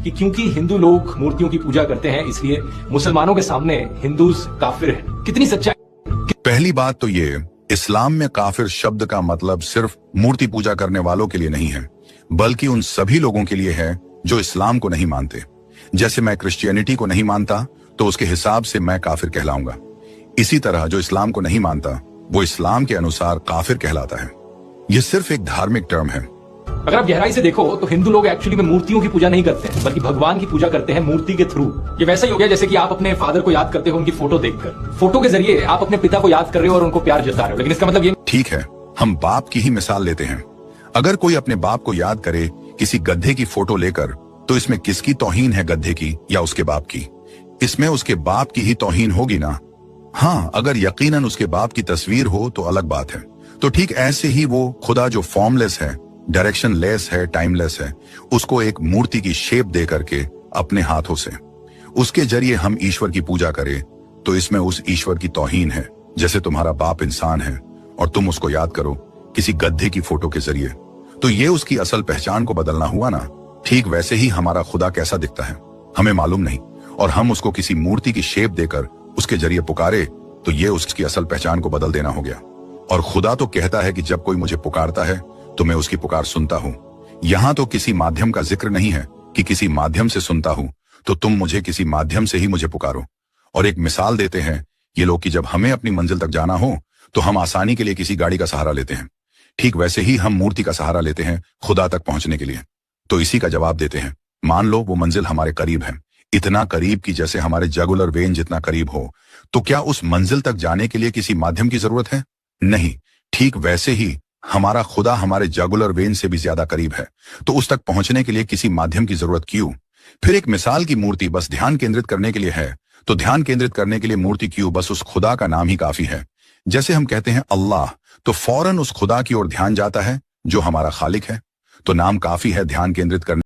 कि क्योंकि हिंदू लोग मूर्तियों की पूजा करते हैं इसलिए मुसलमानों के सामने हिंदू काफिर है। कितनी सच्चाई। पहली बात तो ये, इस्लाम में काफिर शब्द का मतलब सिर्फ मूर्ति पूजा करने वालों के लिए नहीं है, बल्कि उन सभी लोगों के लिए है जो इस्लाम को नहीं मानते। जैसे मैं क्रिश्चियनिटी को नहीं मानता तो उसके हिसाब से मैं काफिर कहलाऊंगा। इसी तरह जो इस्लाम को नहीं मानता वो इस्लाम के अनुसार काफिर कहलाता है। यह सिर्फ एक धार्मिक टर्म है। अगर आप गहराई से देखो तो हिंदू लोग एक्चुअली में मूर्तियों की पूजा नहीं करते हैं, बल्कि भगवान की पूजा करते हैं मूर्ति के थ्रू। ये वैसा ही हो गया जैसे कि आप अपने फादर को याद करते हो उनकी फोटो देखकर। फोटो के जरिए आप अपने पिता को याद कर रहे हो और उनको प्यार जता रहे हो, लेकिन इसका मतलब ये ठीक है, हम बाप की ही मिसाल लेते हैं। अगर कोई अपने बाप को याद करे किसी गधे की फोटो लेकर, तो इसमें किसकी तौहीन है, गधे की या उसके बाप की? इसमें उसके बाप की ही तौहीन होगी ना। हाँ, अगर यकीनन उसके बाप की तस्वीर हो तो अलग बात है। तो ठीक ऐसे ही वो खुदा जो फॉर्मलेस है, डायरेक्शन लेस है, टाइमलेस है, उसको एक मूर्ति की शेप दे करके अपने हाथों से उसके जरिए हम ईश्वर की पूजा करें, तो इसमें उस ईश्वर की तौहीन है। जैसे तुम्हारा बाप इंसान है और तुम उसको याद करो किसी गधे की फोटो के जरिए, तो ये उसकी असल पहचान को बदलना हुआ ना। ठीक वैसे ही हमारा खुदा कैसा दिखता है हमें मालूम नहीं, और हम उसको किसी मूर्ति की शेप देकर उसके जरिए पुकारे, तो ये उसकी असल पहचान को बदल देना हो गया। और खुदा तो कहता है कि जब कोई मुझे पुकारता है तो मैं उसकी पुकार सुनता हूँ। यहाँ तो किसी माध्यम का जिक्र नहीं है कि किसी माध्यम से सुनता हूँ, तो तुम मुझे किसी माध्यम से ही मुझे पुकारो। और एक मिसाल देते हैं ये लोग कि जब हमें अपनी मंजिल तक जाना हो तो हम आसानी के लिए किसी गाड़ी का सहारा लेते हैं, ठीक वैसे ही हम मूर्ति का सहारा लेते हैं खुदा तक पहुंचने के लिए। तो इसी का जवाब देते हैं, मान लो वो मंजिल हमारे करीब है, इतना करीब कि जैसे हमारे जगुलर वेन जितना करीब हो, तो क्या उस मंजिल तक जाने के लिए किसी माध्यम की जरूरत है? नहीं। ठीक वैसे ही हमारा खुदा हमारे जगुलर वेन से भी ज्यादा करीब है, तो उस तक पहुंचने के लिए किसी माध्यम की जरूरत क्यों? फिर एक मिसाल की मूर्ति बस ध्यान केंद्रित करने के लिए है, तो ध्यान केंद्रित करने के लिए मूर्ति क्यों? बस उस खुदा का नाम ही काफी है। जैसे हम कहते हैं अल्लाह, तो फौरन उस खुदा की ओर ध्यान जाता है जो हमारा खालिक है, तो नाम काफी है ध्यान केंद्रित करने